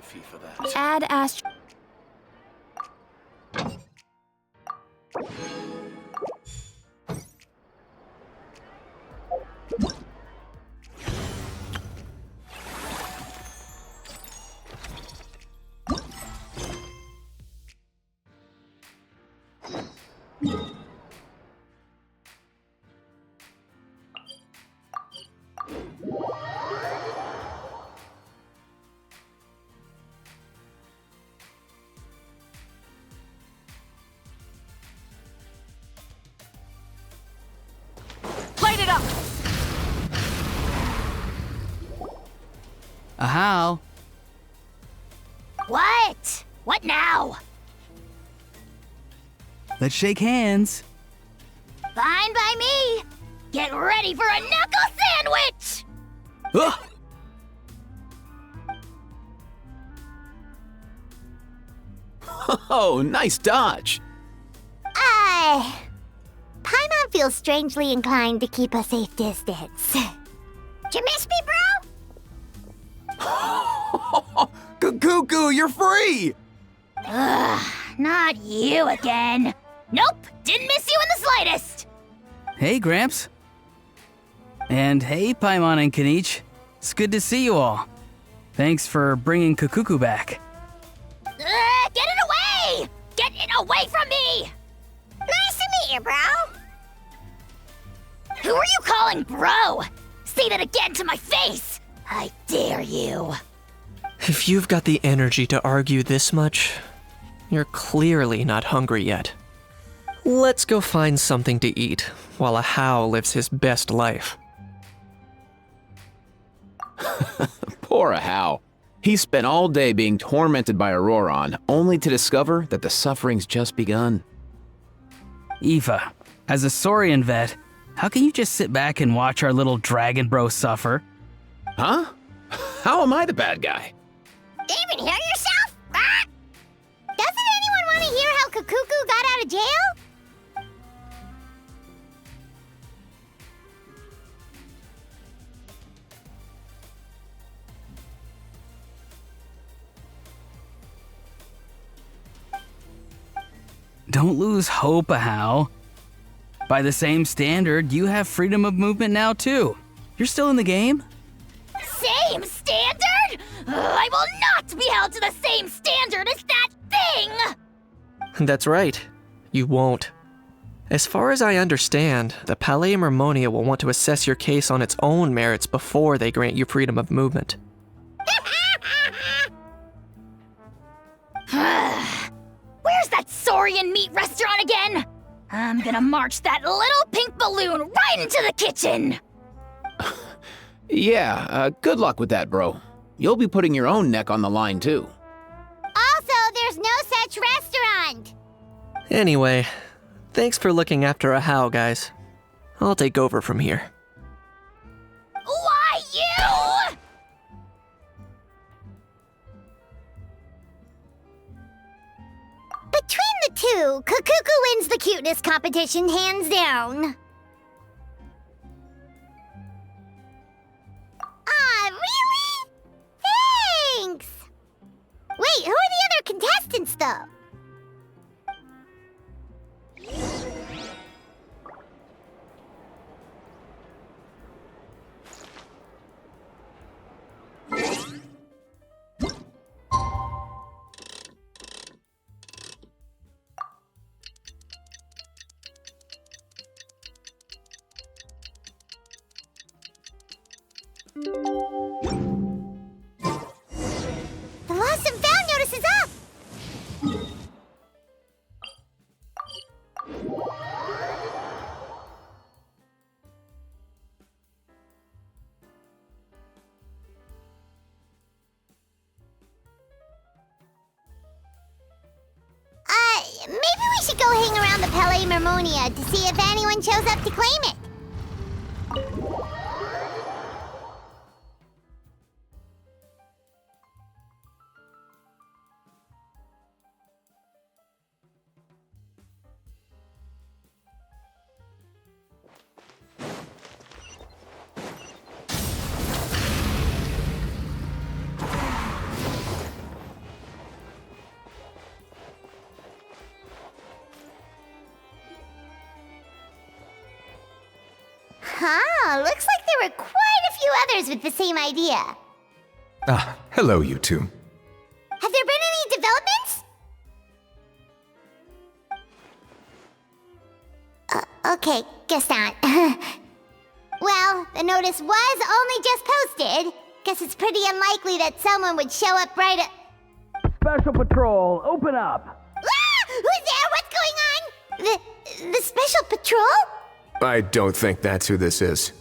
Fee for that. Add ast. Light it up! How? What? What now? Let's shake hands. Fine by me. Get ready for a knuckle sandwich! Ugh! Oh, nice dodge. Paimon feels strangely inclined to keep a safe distance. Did you miss me, bro? Cuckoo, you're free! Ugh, not you again. Nope, didn't miss you in the slightest. Hey, Gramps. And hey, Paimon and Kanich. It's good to see you all. Thanks for bringing Kukuku back. Get it away! Get it away from me! Nice to meet you, bro. Who are you calling bro? Say that again to my face! I dare you. If you've got the energy to argue this much, you're clearly not hungry yet. Let's go find something to eat while a How lives his best life. Poor How. He spent all day being tormented by Auroron, only to discover that the suffering's just begun. Eva, as a Saurian vet, how can you just sit back and watch our little dragon bro suffer? Huh? How am I the bad guy? Even hear yourself? Ah! Doesn't anyone want to hear how Kukuku got out of jail? Don't lose hope, How. By the same standard, you have freedom of movement now too. You're still in the game? Same standard? I will not be held to the same standard as that thing! That's right. You won't. As far as I understand, the Palais Mermonia will want to assess your case on its own merits before they grant you freedom of movement. Where's that Saurian meat restaurant again? I'm gonna march that little pink balloon right into the kitchen! Yeah, good luck with that, bro. You'll be putting your own neck on the line, too. Also, there's no such restaurant! Anyway, thanks for looking after a How, guys. I'll take over from here. Why you? Between the two, Kukuku wins the cuteness competition hands down. Ah, really? Thanks! Wait, who are the other contestants, though? The lost and found notice is up! Maybe we should go hang around the Palais Mermonia to see if anyone shows up to claim it. Uh-huh. Looks like there were quite a few others with the same idea. Ah, hello, you two. Have there been any developments? Okay, guess not. Well, the notice was only just posted. Guess it's pretty unlikely that someone would show up right at... Special Patrol, open up! Ah! Who's there? What's going on? The Special Patrol? I don't think that's who this is.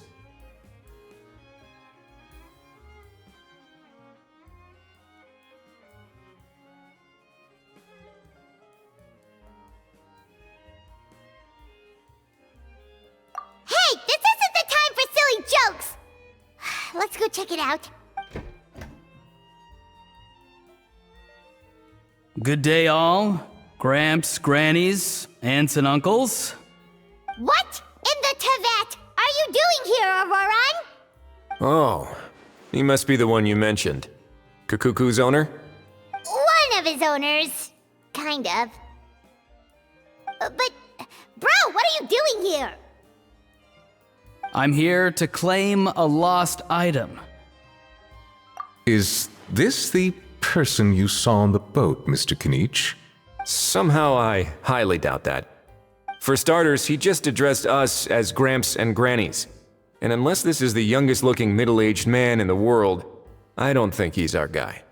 Hey, this isn't the time for silly jokes! Let's go check it out. Good day, all. Gramps, grannies, aunts, and uncles. What in the Teyvat are you doing here, Auroran? Oh, he must be the one you mentioned. Kukuku's owner? One of his owners. Kind of. But, bro, what are you doing here? I'm here to claim a lost item. Is this the person you saw on the boat, Mr. Kinich? Somehow I highly doubt that. For starters, he just addressed us as Gramps and Grannies. And unless this is the youngest looking middle-aged man in the world, I don't think he's our guy.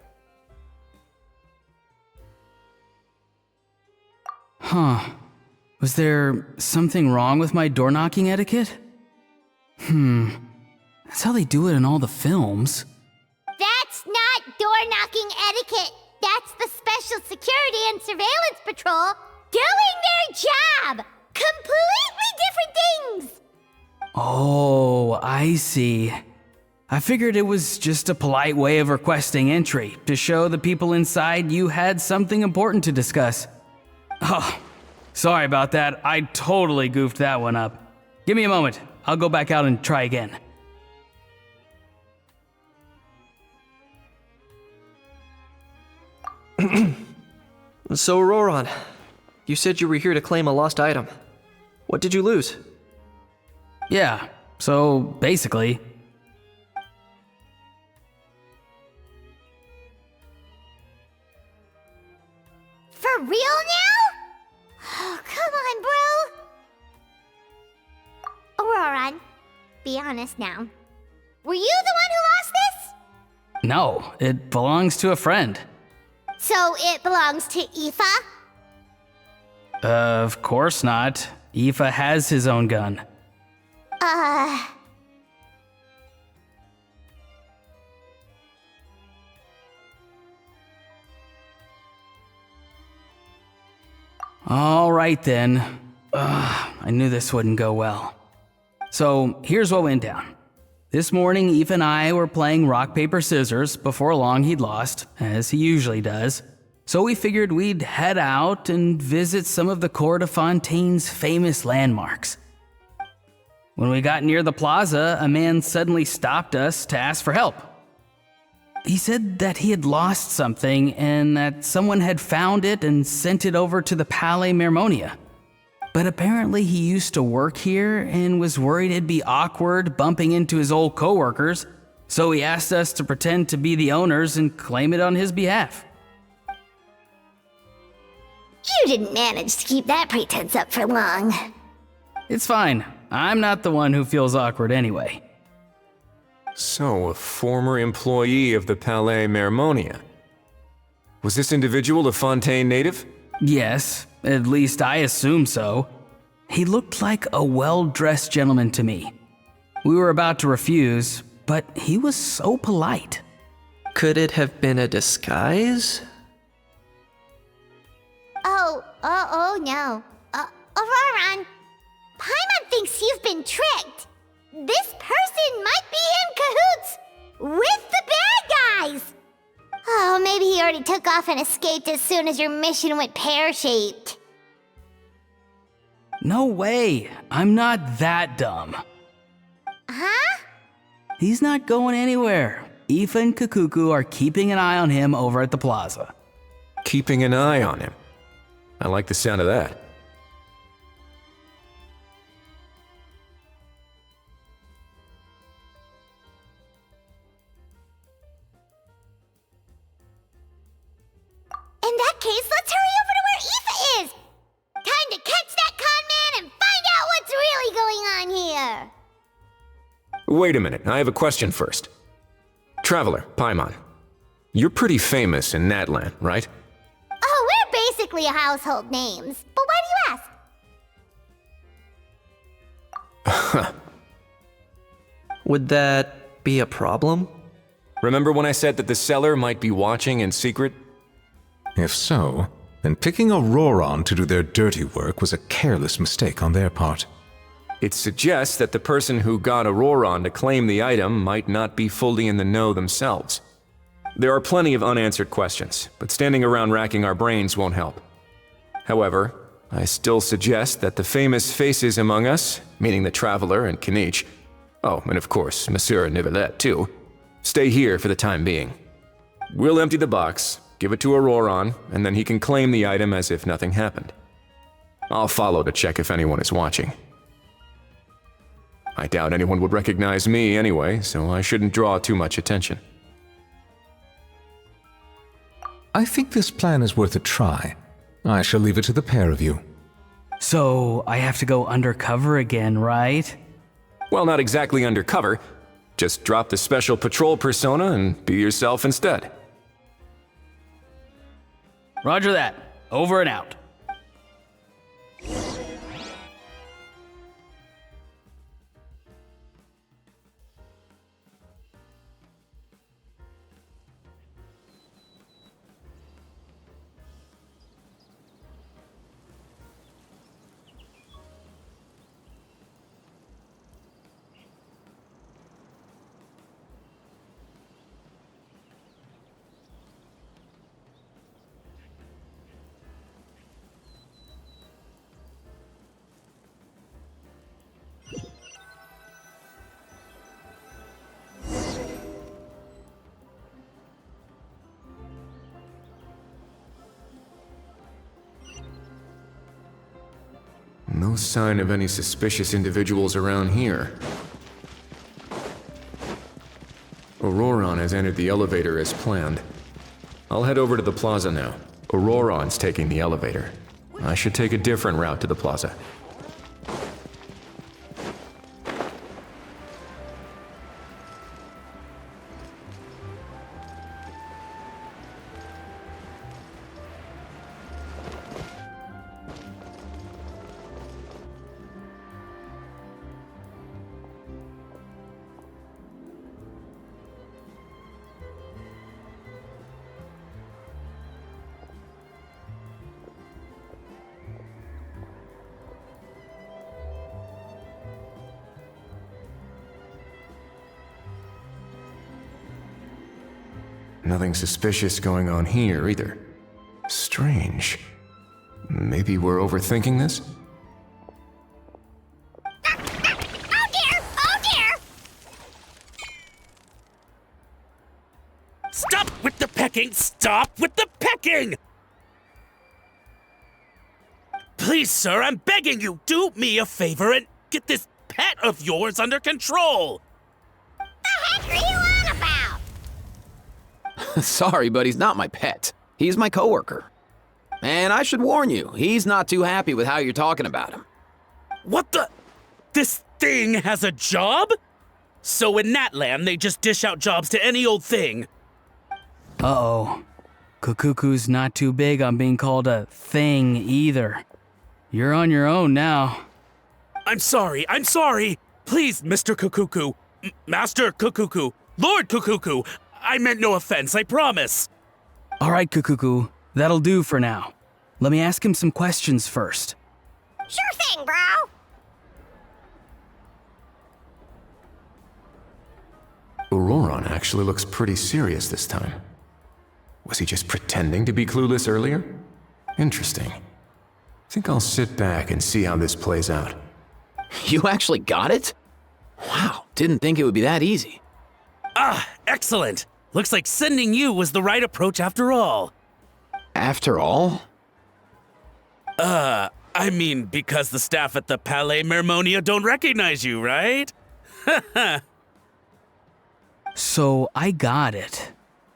Huh. Was there something wrong with my door-knocking etiquette? That's how they do it in all the films. That's not door-knocking etiquette. That's the Special Security and Surveillance Patrol doing their job. Completely different things. Oh, I see. I figured it was just a polite way of requesting entry to show the people inside you had something important to discuss. Oh, sorry about that. I totally goofed that one up. Give me a moment. I'll go back out and try again. So, Auroran, you said you were here to claim a lost item. What did you lose? Yeah, so basically... For real now? Oh, come on, bro. Auroran, be honest now. Were you the one who lost this? No, it belongs to a friend. So it belongs to Aoife? Of course not. Aoife has his own gun. All right then. I knew this wouldn't go well. So here's what went down. This morning, Aoife and I were playing rock, paper, scissors. Before long, he'd lost, as he usually does. So we figured we'd head out and visit some of the Cour de Fontaine's famous landmarks. When we got near the plaza, a man suddenly stopped us to ask for help. He said that he had lost something and that someone had found it and sent it over to the Palais Mermonia. But apparently he used to work here and was worried it'd be awkward bumping into his old coworkers, so he asked us to pretend to be the owners and claim it on his behalf. You didn't manage to keep that pretense up for long. It's fine. I'm not the one who feels awkward anyway. So, a former employee of the Palais Mermonia. Was this individual a Fontaine native? Yes, at least I assume so. He looked like a well-dressed gentleman to me. We were about to refuse, but he was so polite. Could it have been a disguise? Oh no. Auroran, Paimon thinks you've been tricked. This person might be in cahoots with the bad guys. Oh, maybe he already took off and escaped as soon as your mission went pear-shaped. No way. I'm not that dumb. Huh? He's not going anywhere. Aoife and Kukuku are keeping an eye on him over at the plaza. Keeping an eye on him. I like the sound of that. case, let's hurry over to where Aoife is! Time to catch that con man and find out what's really going on here! Wait a minute, I have a question first. Traveler, Paimon, you're pretty famous in Natlan, right? Oh, we're basically household names. But why do you ask? Would that be a problem? Remember when I said that the seller might be watching in secret? If so, then picking Auroron to do their dirty work was a careless mistake on their part. It suggests that the person who got Auroron to claim the item might not be fully in the know themselves. There are plenty of unanswered questions, but standing around racking our brains won't help. However, I still suggest that the famous faces among us, meaning the Traveler and Kinich, oh, and of course, Monsieur Nivelet too, stay here for the time being. We'll empty the box, give it to Auroron, and then he can claim the item as if nothing happened. I'll follow to check if anyone is watching. I doubt anyone would recognize me anyway, so I shouldn't draw too much attention. I think this plan is worth a try. I shall leave it to the pair of you. So I have to go undercover again, right? Well, not exactly undercover. Just drop the special patrol persona and be yourself instead. Roger that. Over and out. No sign of any suspicious individuals around here. Auroron has entered the elevator as planned. I'll head over to the plaza now. Auroron's taking the elevator. I should take a different route to the plaza. Nothing suspicious going on here, either. Strange. Maybe we're overthinking this? Oh dear! Oh dear! Stop with the pecking! Stop with the pecking! Please, sir, I'm begging you, do me a favor and get this pet of yours under control! The heck are you on about? Sorry, but he's not my pet. He's my coworker. And I should warn you, he's not too happy with how you're talking about him. What the? This thing has a job? So in Natlan, they just dish out jobs to any old thing. Uh-oh. Kukuku's not too big on being called a thing either. You're on your own now. I'm sorry. Please, Mr. Kukuku. Master Kukuku. Lord Kukuku. I meant no offense, I promise. All right, Kukuku. That'll do for now. Let me ask him some questions first. Sure thing, bro! Auroron actually looks pretty serious this time. Was he just pretending to be clueless earlier? Interesting. Think I'll sit back and see how this plays out. You actually got it? Wow, didn't think it would be that easy. Ah, excellent. Looks like sending you was the right approach after all. After all? I mean, because the staff at the Palais Mermonia don't recognize you, right? So I got it,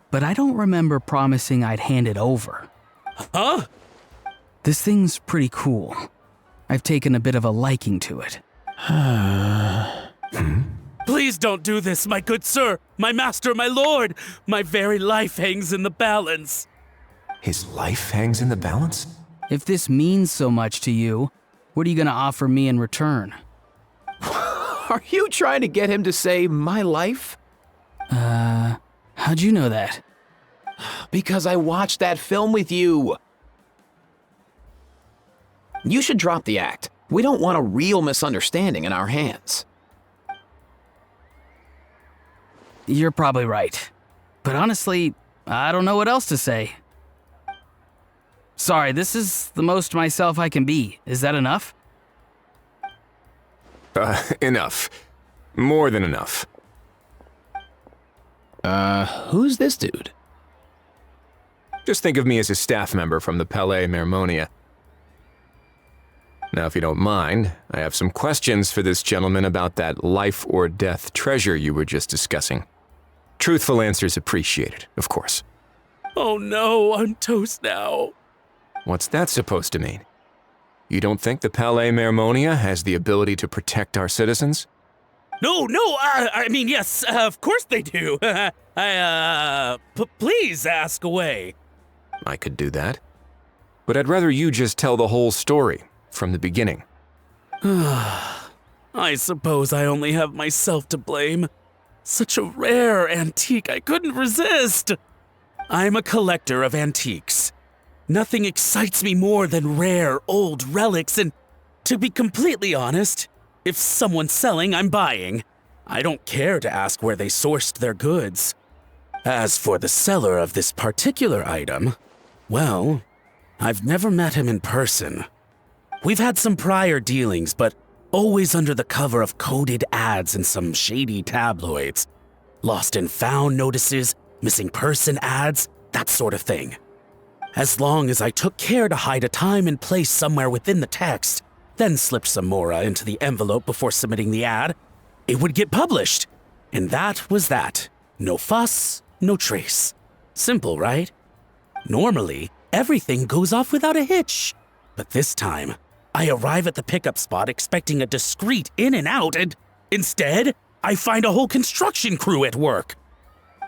but I don't remember promising I'd hand it over. Huh? This thing's pretty cool. I've taken a bit of a liking to it. Please don't do this, my good sir, my master, my lord. My very life hangs in the balance. His life hangs in the balance? If this means so much to you, what are you gonna offer me in return? Are you trying to get him to say my life? How'd you know that? Because I watched that film with you. You should drop the act. We don't want a real misunderstanding in our hands. You're probably right. But honestly, I don't know what else to say. Sorry, this is the most myself I can be. Is that enough? Enough. More than enough. Who's this dude? Just think of me as a staff member from the Palais Mermonia. Now, if you don't mind, I have some questions for this gentleman about that life or death treasure you were just discussing. Truthful answers appreciated, of course. Oh no, I'm toast now. What's that supposed to mean? You don't think the Palais Mermonia has the ability to protect our citizens? No, I mean, yes, of course they do. Please ask away. I could do that. But I'd rather you just tell the whole story, from the beginning. I suppose I only have myself to blame. Such a rare antique, I couldn't resist. I'm a collector of antiques. Nothing excites me more than rare, old relics, and to be completely honest, if someone's selling, I'm buying. I don't care to ask where they sourced their goods. As for the seller of this particular item, well, I've never met him in person. We've had some prior dealings, but always under the cover of coded ads in some shady tabloids. Lost and found notices, missing person ads, that sort of thing. As long as I took care to hide a time and place somewhere within the text, then slipped some mora into the envelope before submitting the ad, it would get published. And that was that. No fuss, no trace. Simple, right? Normally, everything goes off without a hitch. But this time, I arrive at the pickup spot expecting a discreet in and out, and instead, I find a whole construction crew at work.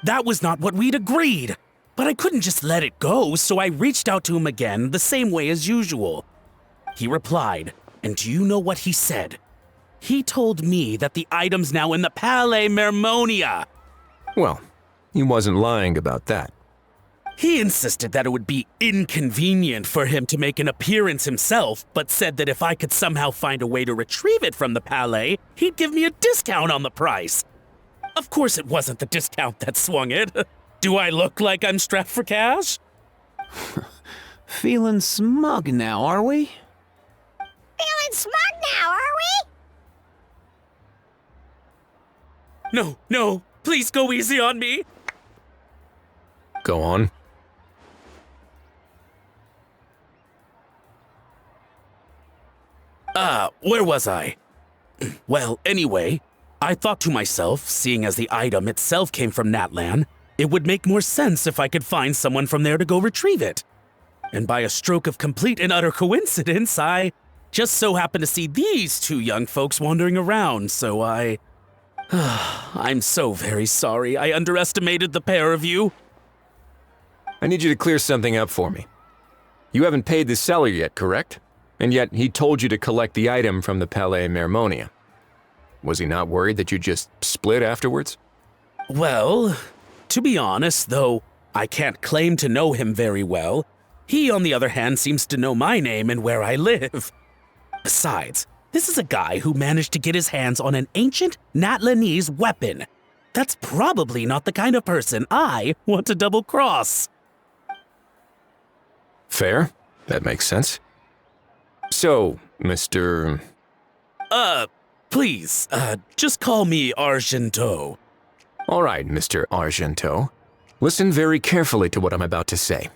That was not what we'd agreed, but I couldn't just let it go, so I reached out to him again the same way as usual. He replied, and do you know what he said? He told me that the item's now in the Palais Mermonia. Well, he wasn't lying about that. He insisted that it would be inconvenient for him to make an appearance himself, but said that if I could somehow find a way to retrieve it from the Palais, he'd give me a discount on the price. Of course it wasn't the discount that swung it. Do I look like I'm strapped for cash? Feeling smug now, are we? Feeling smug now, are we? No, please go easy on me. Go on. Where was I? Well, anyway, I thought to myself, seeing as the item itself came from Natlan, it would make more sense if I could find someone from there to go retrieve it. And by a stroke of complete and utter coincidence, I just so happened to see these two young folks wandering around, so I'm so very sorry I underestimated the pair of you. I need you to clear something up for me. You haven't paid the seller yet, correct? And yet he told you to collect the item from the Palais Mermonia. Was he not worried that you just split afterwards? Well, to be honest, though I can't claim to know him very well, he, on the other hand, seems to know my name and where I live. Besides, this is a guy who managed to get his hands on an ancient Natlanese weapon. That's probably not the kind of person I want to double-cross. Fair. That makes sense. So, Mr. Please, just call me Argento. All right, Mr. Argento. Listen very carefully to what I'm about to say.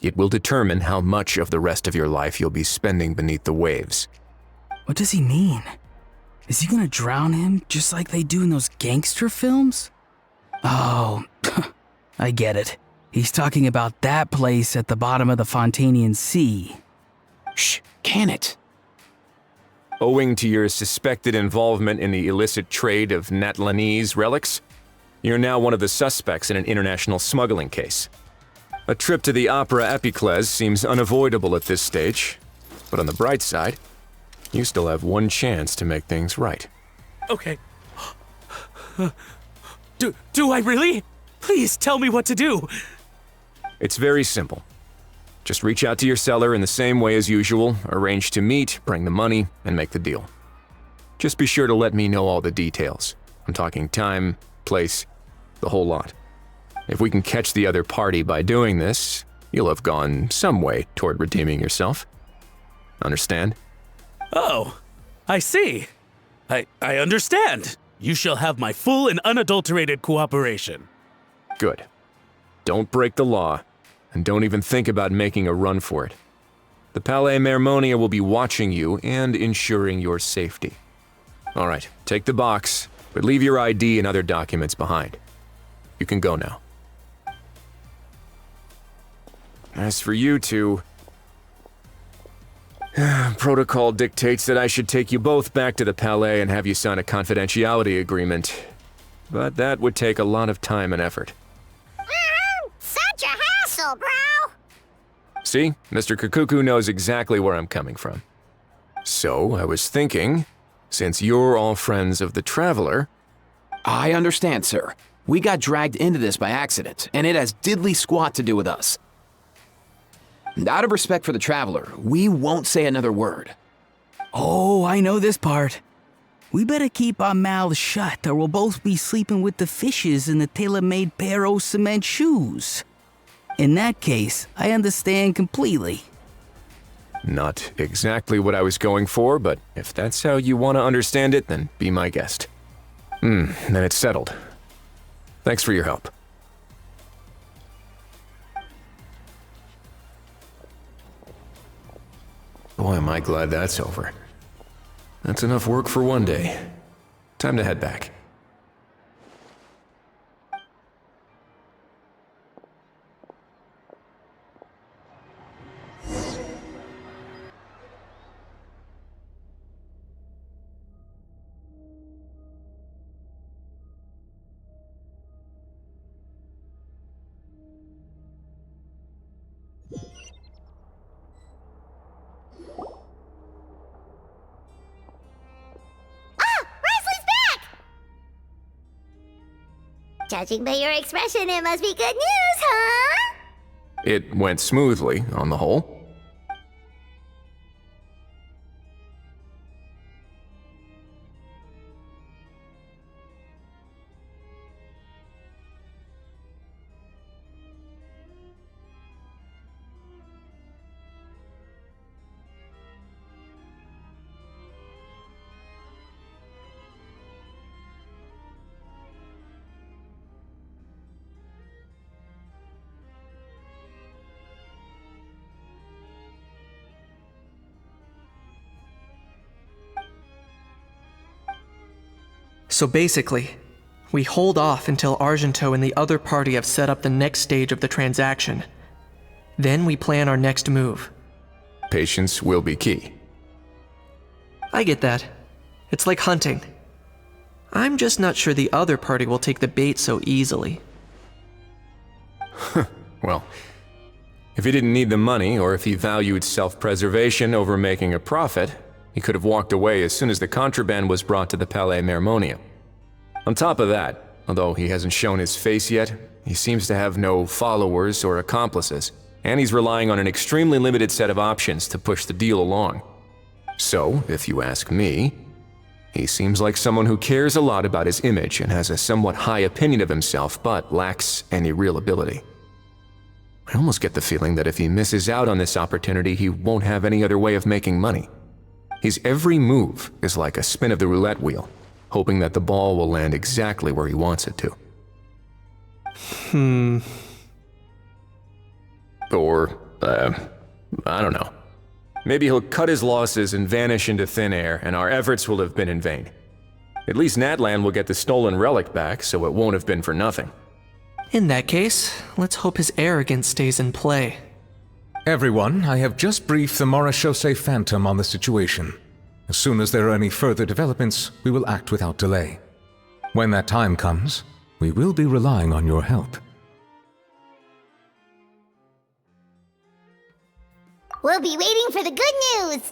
It will determine how much of the rest of your life you'll be spending beneath the waves. What does he mean? Is he gonna drown him just like they do in those gangster films? Oh, I get it. He's talking about that place at the bottom of the Fontanian Sea. Shh, can it? Owing to your suspected involvement in the illicit trade of Natlanese relics, you're now one of the suspects in an international smuggling case. A trip to the Opera Epiclese seems unavoidable at this stage, but on the bright side, you still have one chance to make things right. Okay. Do I really? Please tell me what to do. It's very simple. Just reach out to your seller in the same way as usual, arrange to meet, bring the money, and make the deal. Just be sure to let me know all the details. I'm talking time, place, the whole lot. If we can catch the other party by doing this, you'll have gone some way toward redeeming yourself. Understand? Oh, I see. I understand. You shall have my full and unadulterated cooperation. Good. Don't break the law, and don't even think about making a run for it. The Palais Mermonia will be watching you and ensuring your safety. All right, take the box, but leave your ID and other documents behind. You can go now. As for you two, protocol dictates that I should take you both back to the Palais and have you sign a confidentiality agreement. But that would take a lot of time and effort. Such a hassle, bro! See, Mr. Kakuku knows exactly where I'm coming from. So, I was thinking, since you're all friends of the Traveler... I understand, sir. We got dragged into this by accident, and it has diddly squat to do with us. Out of respect for the Traveler, we won't say another word. Oh, I know this part. We better keep our mouths shut or we'll both be sleeping with the fishes in the tailor-made pair of cement shoes. In that case, I understand completely. Not exactly what I was going for, but if that's how you want to understand it, then be my guest. Then it's settled. Thanks for your help. Boy, am I glad that's over. That's enough work for one day. Time to head back. Judging by your expression, it must be good news, huh? It went smoothly, on the whole. So basically, we hold off until Argento and the other party have set up the next stage of the transaction. Then we plan our next move. Patience will be key. I get that. It's like hunting. I'm just not sure the other party will take the bait so easily. Well, if he didn't need the money, or if he valued self-preservation over making a profit, he could have walked away as soon as the contraband was brought to the Palais Mermonia. On top of that, although he hasn't shown his face yet, he seems to have no followers or accomplices, and he's relying on an extremely limited set of options to push the deal along. So, if you ask me, he seems like someone who cares a lot about his image and has a somewhat high opinion of himself, but lacks any real ability. I almost get the feeling that if he misses out on this opportunity, he won't have any other way of making money. His every move is like a spin of the roulette wheel, hoping that the ball will land exactly where he wants it to. Or, I don't know. Maybe he'll cut his losses and vanish into thin air, and our efforts will have been in vain. At least Natlan will get the stolen relic back, so it won't have been for nothing. In that case, let's hope his arrogance stays in play. Everyone, I have just briefed the Marechaussee Phantom on the situation. As soon as there are any further developments, we will act without delay. When that time comes, we will be relying on your help. We'll be waiting for the good news!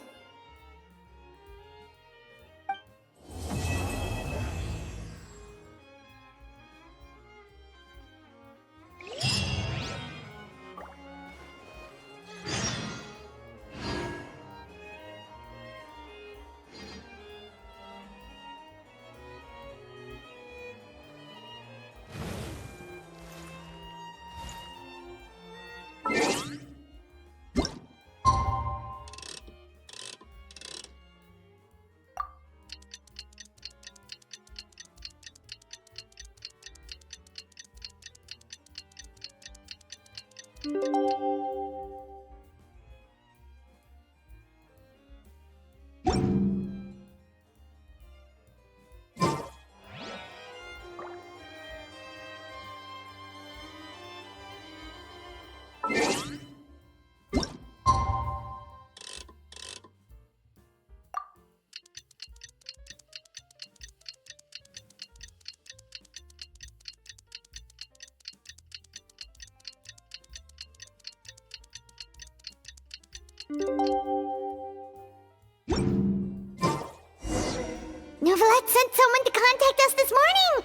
Novelette sent someone to contact us this morning!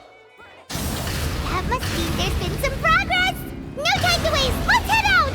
That must mean there's been some progress! No time to waste! Let's head out!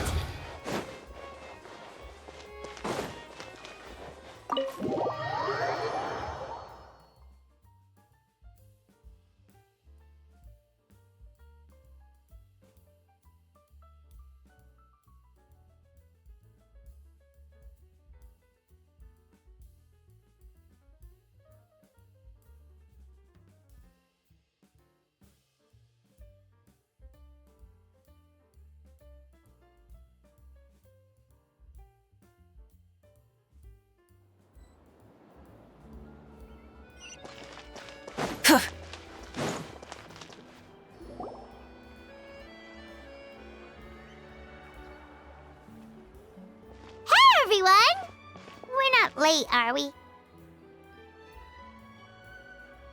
Late, are we?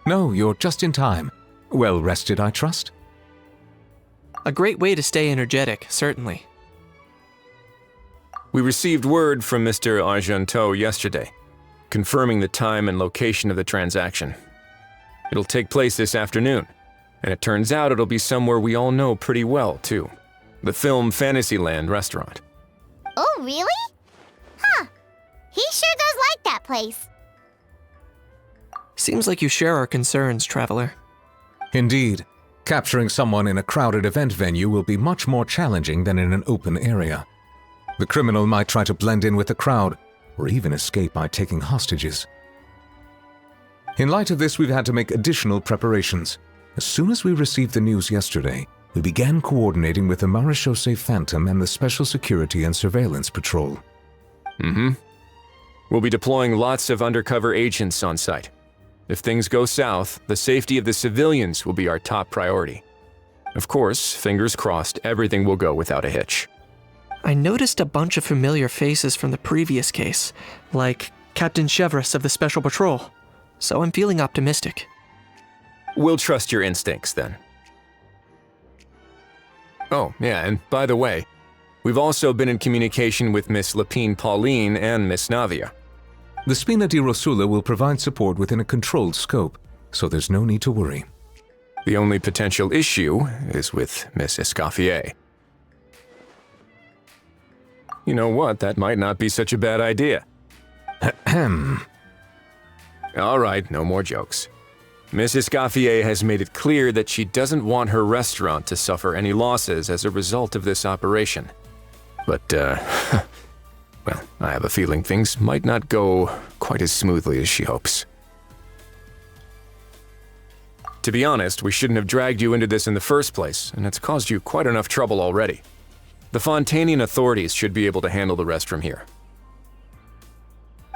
No, you're just in time. Well rested, I trust? A great way to stay energetic, certainly. We received word from Mr. Argenteau yesterday, confirming the time and location of the transaction. It'll take place this afternoon, and it turns out it'll be somewhere we all know pretty well, too. The Film Fantasyland restaurant. Oh, really? Huh. He sure does like that place. Seems like you share our concerns, Traveler. Indeed. Capturing someone in a crowded event venue will be much more challenging than in an open area. The criminal might try to blend in with the crowd, or even escape by taking hostages. In light of this, we've had to make additional preparations. As soon as we received the news yesterday, we began coordinating with the Marechaussee Phantom and the Special Security and Surveillance Patrol. We'll be deploying lots of undercover agents on site. If things go south, the safety of the civilians will be our top priority. Of course, fingers crossed, everything will go without a hitch. I noticed a bunch of familiar faces from the previous case, like Captain Chevreuse of the Special Patrol, so I'm feeling optimistic. We'll trust your instincts, then. Oh, yeah, and by the way, we've also been in communication with Miss Lapine Pauline and Miss Navia. The Spina di Rosula will provide support within a controlled scope, so there's no need to worry. The only potential issue is with Miss Escoffier. You know what, that might not be such a bad idea. Ahem. All right, no more jokes. Miss Escoffier has made it clear that she doesn't want her restaurant to suffer any losses as a result of this operation. But, well, I have a feeling things might not go quite as smoothly as she hopes. To be honest, we shouldn't have dragged you into this in the first place, and it's caused you quite enough trouble already. The Fontanian authorities should be able to handle the rest from here.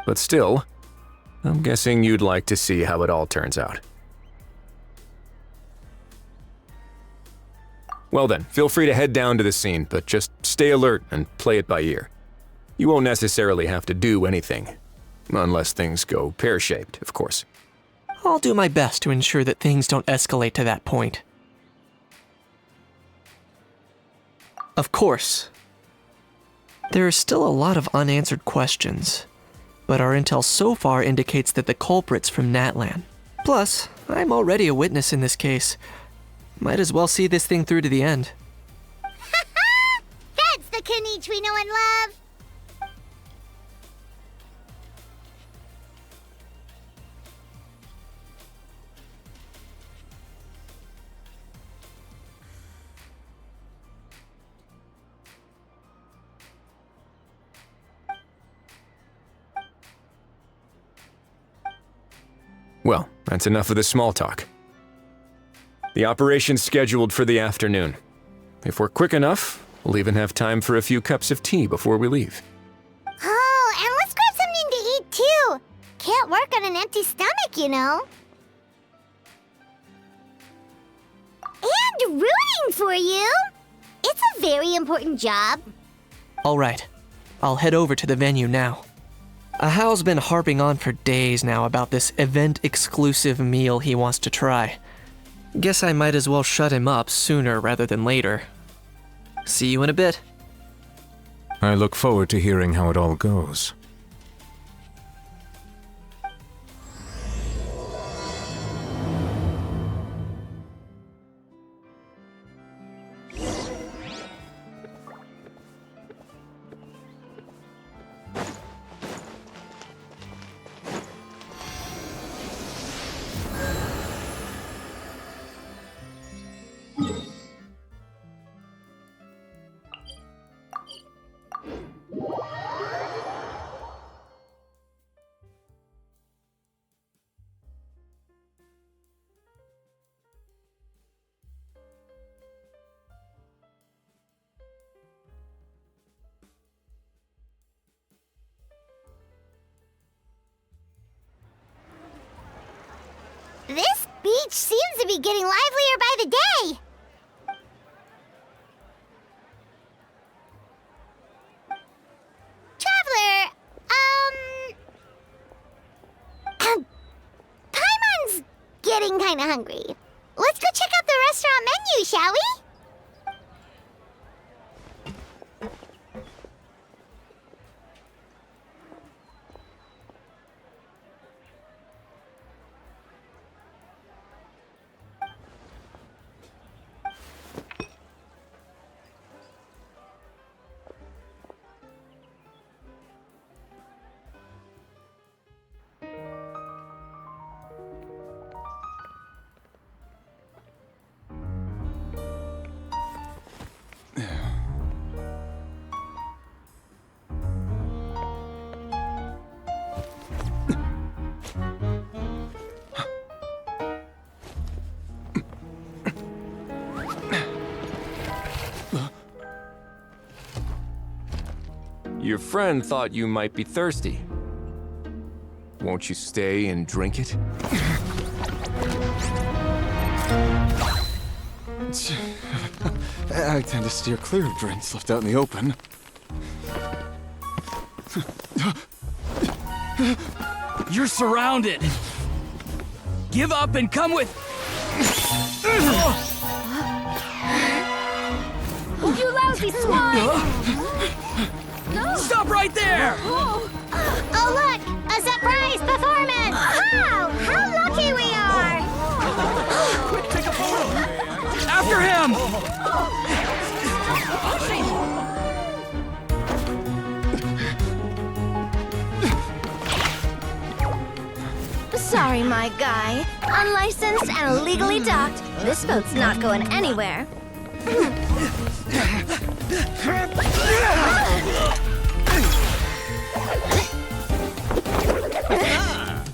But still, I'm guessing you'd like to see how it all turns out. Well then, feel free to head down to the scene, but just stay alert and play it by ear. You won't necessarily have to do anything. Unless things go pear-shaped, of course. I'll do my best to ensure that things don't escalate to that point. Of course. There are still a lot of unanswered questions, but our intel so far indicates that the culprit's from Natlan. Plus, I'm already a witness in this case. Might as well see this thing through to the end. That's the Knight we know and love! Well, that's enough of the small talk. The operation's scheduled for the afternoon. If we're quick enough, we'll even have time for a few cups of tea before we leave. Oh, and let's grab something to eat too! Can't work on an empty stomach, you know. And rooting for you! It's a very important job. Alright, I'll head over to the venue now. Ahao's been harping on for days now about this event-exclusive meal he wants to try. Guess I might as well shut him up sooner rather than later. See you in a bit. I look forward to hearing how it all goes. This beach seems to be getting livelier by the day. Traveler, Paimon's getting kinda hungry. Let's go check out the restaurant menu, shall we? Your friend thought you might be thirsty. Won't you stay and drink it? I tend to steer clear of drinks left out in the open. You're surrounded. Give up and come with. You lousy swine! Stop right there! Oh, look! A surprise performance! Wow! How lucky we are! Quick, take a photo! After him! Sorry, my guy. Unlicensed and illegally docked. This boat's not going anywhere.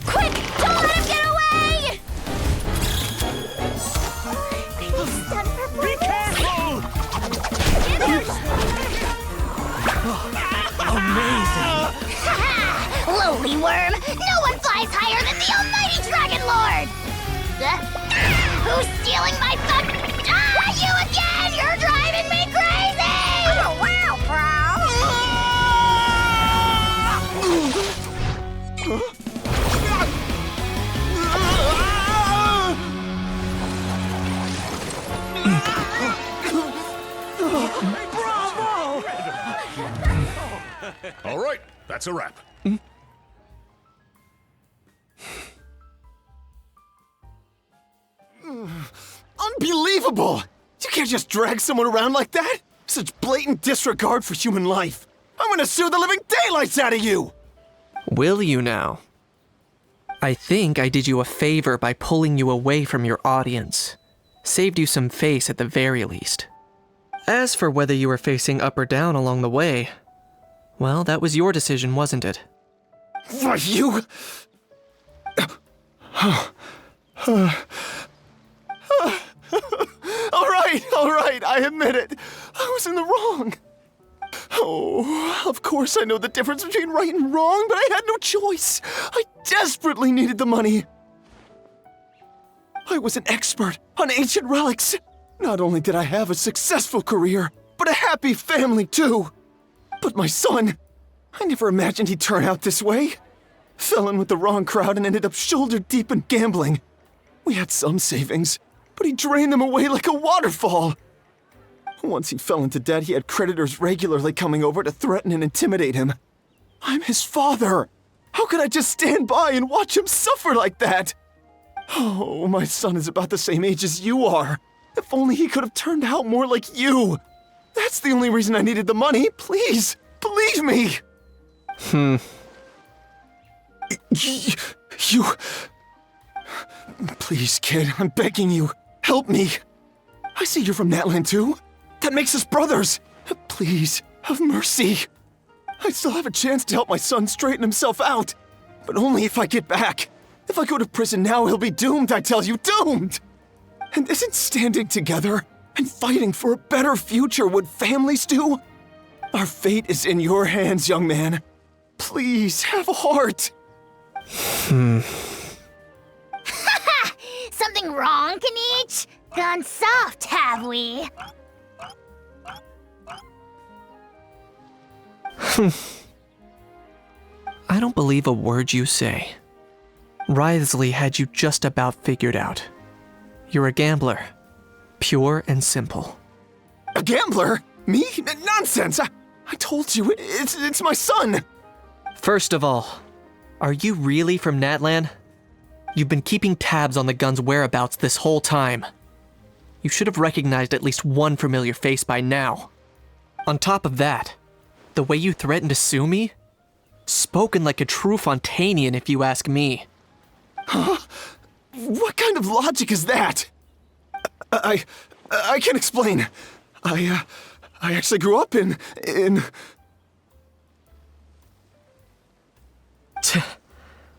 Quick! Don't let him get away! Be careful! Amazing! Lowly worm! No one flies higher than the almighty Dragon Lord! Who's stealing my fun? Ah, you again! You're driving me crazy! Oh, wow, All right, that's a wrap. Unbelievable! You can't just drag someone around like that! Such blatant disregard for human life! I'm gonna sue the living daylights out of you! Will you now? I think I did you a favor by pulling you away from your audience. Saved you some face at the very least. As for whether you were facing up or down along the way, well, that was your decision, wasn't it? Why, you... All right, I admit it. I was in the wrong. Oh, of course I know the difference between right and wrong, but I had no choice. I desperately needed the money. I was an expert on ancient relics. Not only did I have a successful career, but a happy family too. But my son, I never imagined he'd turn out this way. Fell in with the wrong crowd and ended up shoulder deep in gambling. We had some savings, but he drained them away like a waterfall. Once he fell into debt, he had creditors regularly coming over to threaten and intimidate him. I'm his father. How could I just stand by and watch him suffer like that? Oh, my son is about the same age as you are. If only he could have turned out more like you. That's the only reason I needed the money. Please, believe me. You... Please, kid, I'm begging you. Help me. I see you're from Natland too. That makes us brothers. Please, have mercy. I still have a chance to help my son straighten himself out. But only if I get back. If I go to prison now, he'll be doomed, I tell you, doomed! And isn't standing together and fighting for a better future what families do? Our fate is in your hands, young man. Please, have a heart. Something wrong, Kanich? Gone soft, have we? I don't believe a word you say. Wriothesley had you just about figured out. You're a gambler. Pure and simple. A gambler? Me? Nonsense! I told you, it's my son! First of all, are you really from Natland? You've been keeping tabs on the gun's whereabouts this whole time. You should have recognized at least one familiar face by now. On top of that, the way you threatened to sue me? Spoken like a true Fontanian, if you ask me. Huh? What kind of logic is that? I can explain. I actually grew up in...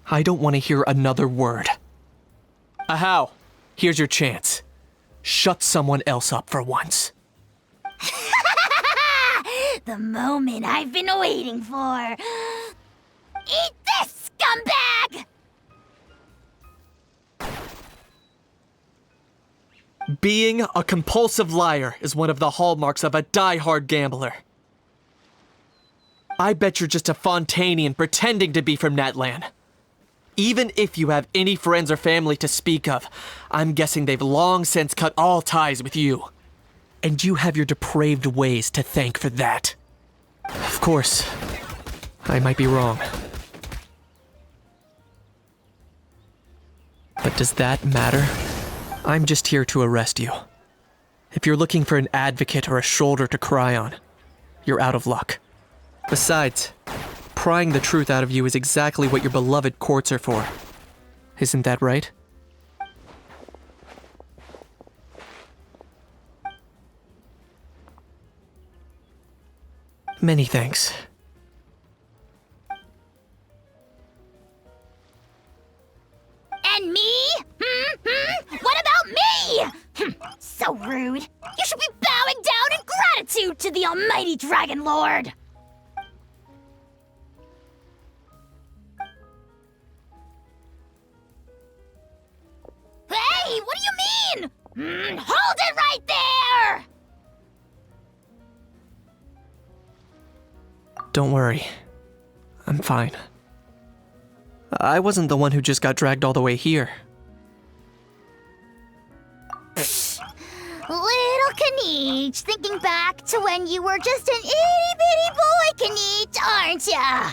I don't want to hear another word. Ahau, here's your chance. Shut someone else up for once. The moment I've been waiting for. Eat this, scumbag! Being a compulsive liar is one of the hallmarks of a die-hard gambler. I bet you're just a Fontanian pretending to be from Natland. Even if you have any friends or family to speak of, I'm guessing they've long since cut all ties with you. And you have your depraved ways to thank for that. Of course, I might be wrong. But does that matter? I'm just here to arrest you. If you're looking for an advocate or a shoulder to cry on, you're out of luck. Besides, prying the truth out of you is exactly what your beloved courts are for. Isn't that right? Many thanks. And me? What about me? So rude. You should be bowing down in gratitude to the almighty Dragon Lord. Hey! Hold it right there! Don't worry. I'm fine. I wasn't the one who just got dragged all the way here. Little Kanich, thinking back to when you were just an itty-bitty boy, Kanich, aren't ya?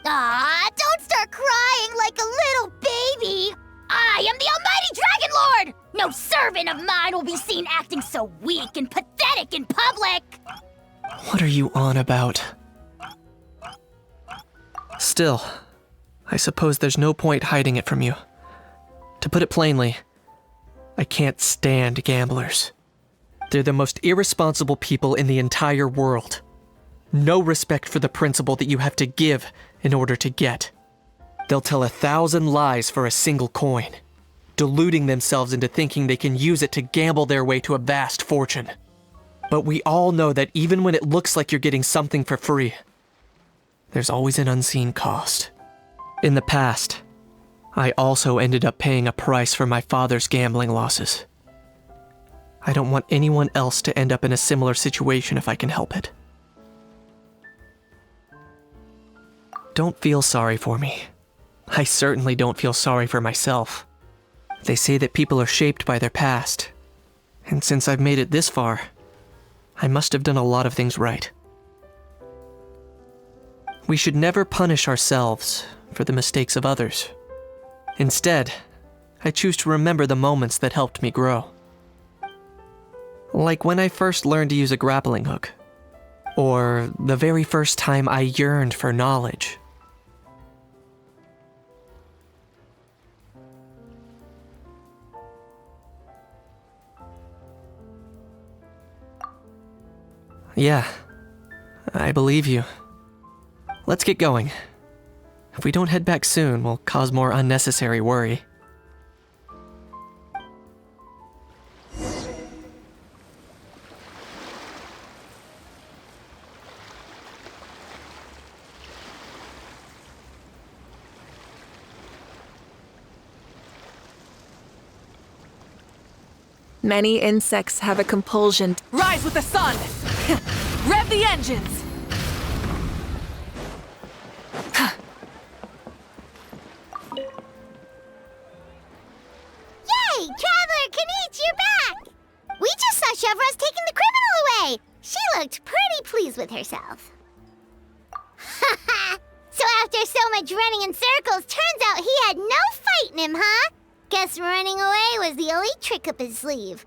Aw, don't start crying like a little baby. I am the Almighty Dragon Lord! No servant of mine will be seen acting so weak and pathetic in public! What are you on about? Still, I suppose there's no point hiding it from you. To put it plainly, I can't stand gamblers. They're the most irresponsible people in the entire world. No respect for the principle that you have to give in order to get. They'll tell 1,000 lies for a single coin, deluding themselves into thinking they can use it to gamble their way to a vast fortune. But we all know that even when it looks like you're getting something for free, there's always an unseen cost. In the past, I also ended up paying a price for my father's gambling losses. I don't want anyone else to end up in a similar situation if I can help it. Don't feel sorry for me. I certainly don't feel sorry for myself. They say that people are shaped by their past, and since I've made it this far, I must have done a lot of things right. We should never punish ourselves for the mistakes of others. Instead, I choose to remember the moments that helped me grow. Like when I first learned to use a grappling hook, or the very first time I yearned for knowledge. Yeah, I believe you. Let's get going. If we don't head back soon, we'll cause more unnecessary worry. Many insects have a compulsion. Rise with the sun! Rev the engines! Yay! Traveler Kanich, you're back! We just saw Chevro's taking the criminal away! She looked pretty pleased with herself. Haha! So after so much running in circles, turns out he had no fight in him, huh? Guess running away was the only trick up his sleeve.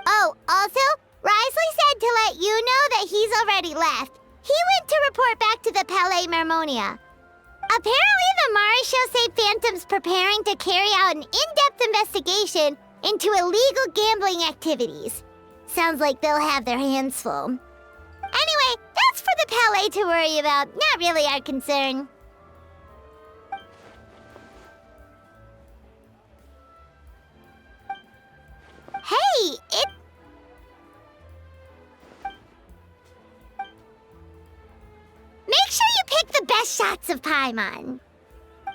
Oh, also, Risley said to let you know that he's already left. He went to report back to the Palais Mermonia. Apparently, the Marisho say Phantom's preparing to carry out an in-depth investigation into illegal gambling activities. Sounds like they'll have their hands full. Anyway, that's for the Palais to worry about, not really our concern. Hey, Make sure you pick the best shots of Paimon.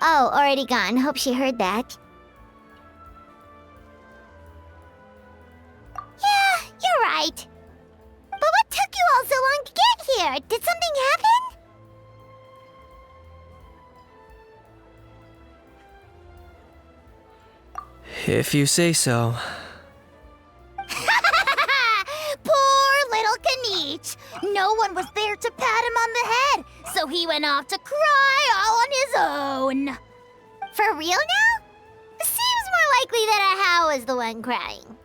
Oh, already gone. Hope she heard that. Yeah, you're right. But what took you all so long to get here? Did something happen? If you say so. Poor little Kanich. No one was there to pat him on the head, so he went off to cry all on his own. For real now? Seems more likely that Ahau was the one crying.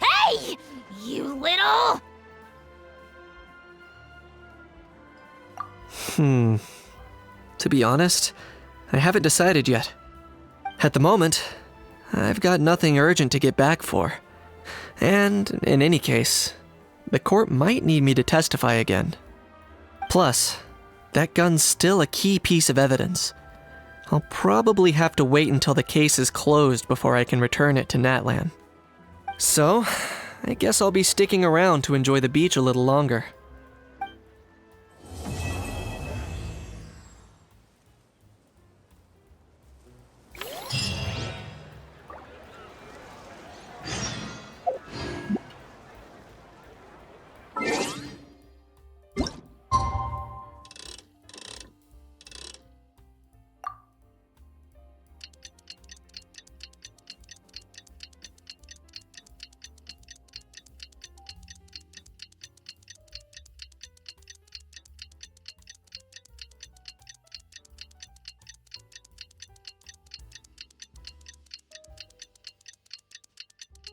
Hey! You little... To be honest, I haven't decided yet. At the moment, I've got nothing urgent to get back for. And, in any case, the court might need me to testify again. Plus, that gun's still a key piece of evidence. I'll probably have to wait until the case is closed before I can return it to Natlan. So, I guess I'll be sticking around to enjoy the beach a little longer.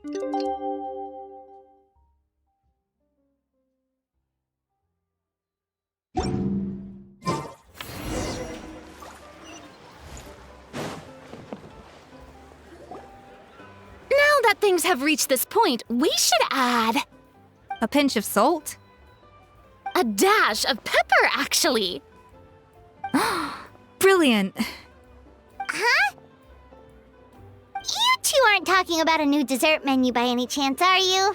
Now that things have reached this point, we should add A pinch of salt? a dash of pepper, actually. Brilliant. Huh? You two aren't talking about a new dessert menu by any chance, are you?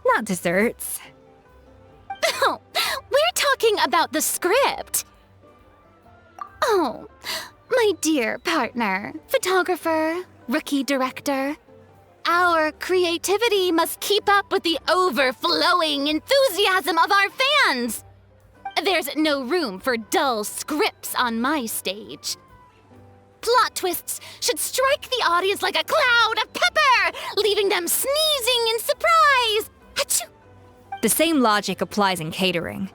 Not desserts. Oh, we're talking about the script. Oh, my dear partner, photographer, rookie director. Our creativity must keep up with the overflowing enthusiasm of our fans. There's no room for dull scripts on my stage. Plot twists should strike the audience like a cloud of pepper, leaving them sneezing in surprise. Achoo! The same logic applies in catering.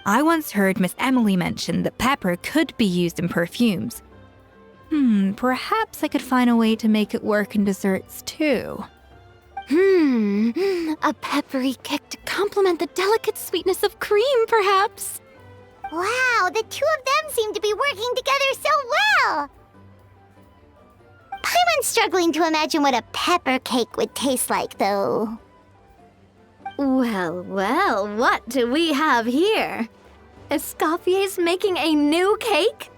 I once heard Miss Emily mention that pepper could be used in perfumes. Perhaps I could find a way to make it work in desserts too. A peppery kick to complement the delicate sweetness of cream, perhaps. Wow, the two of them seem to be working together so well. Paimon's struggling to imagine what a pepper cake would taste like, though. Well, well, what do we have here? Escoffier's making a new cake?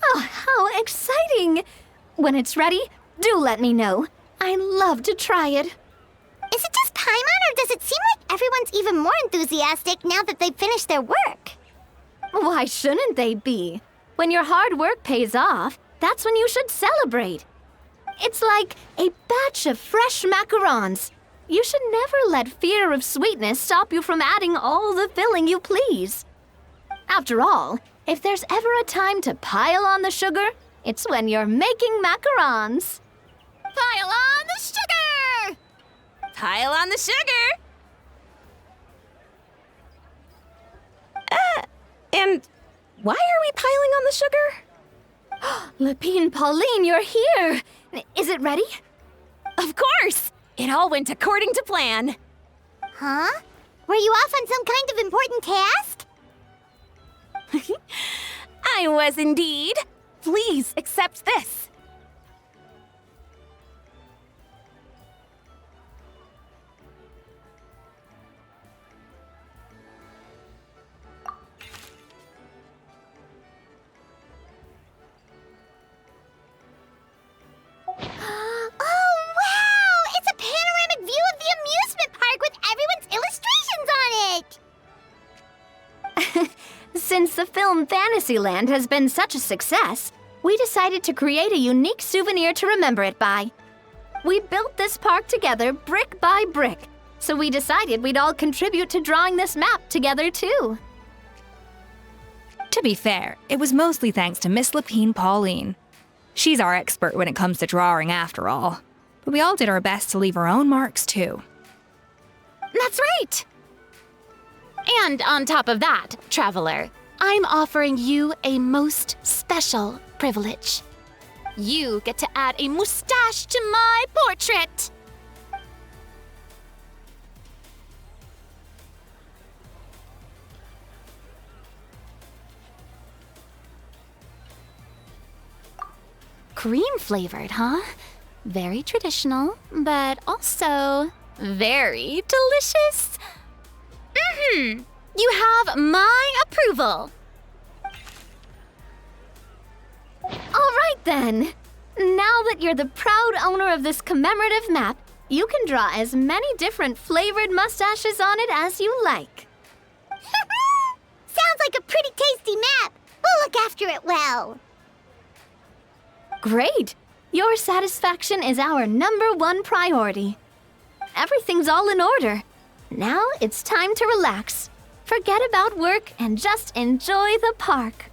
Oh, how exciting! When it's ready, do let me know. I'd love to try it. Is it just Paimon, or does it seem like everyone's even more enthusiastic now that they've finished their work? Why shouldn't they be? When your hard work pays off, that's when you should celebrate. It's like a batch of fresh macarons. You should never let fear of sweetness stop you from adding all the filling you please. After all, if there's ever a time to pile on the sugar, it's when you're making macarons. Pile on the sugar! Pile on the sugar! And why are we piling on the sugar? Lepine Pauline, you're here! Is it ready? Of course! It all went according to plan. Huh? Were you off on some kind of important task? I was indeed. Please accept this. Since the film Fantasyland has been such a success, we decided to create a unique souvenir to remember it by. We built this park together brick by brick, so we decided we'd all contribute to drawing this map together too. To be fair, it was mostly thanks to Miss Lepine Pauline. She's our expert when it comes to drawing after all. But we all did our best to leave our own marks too. That's right! And on top of that, Traveler, I'm offering you a most special privilege. You get to add a mustache to my portrait! Cream-flavored, huh? Very traditional, but also very delicious. You have my approval. All right then. Now that you're the proud owner of this commemorative map, you can draw as many different flavored mustaches on it as you like. Sounds like a pretty tasty map. We'll look after it well. Great. Your satisfaction is our #1 priority. Everything's all in order. Now it's time to relax. Forget about work and just enjoy the park.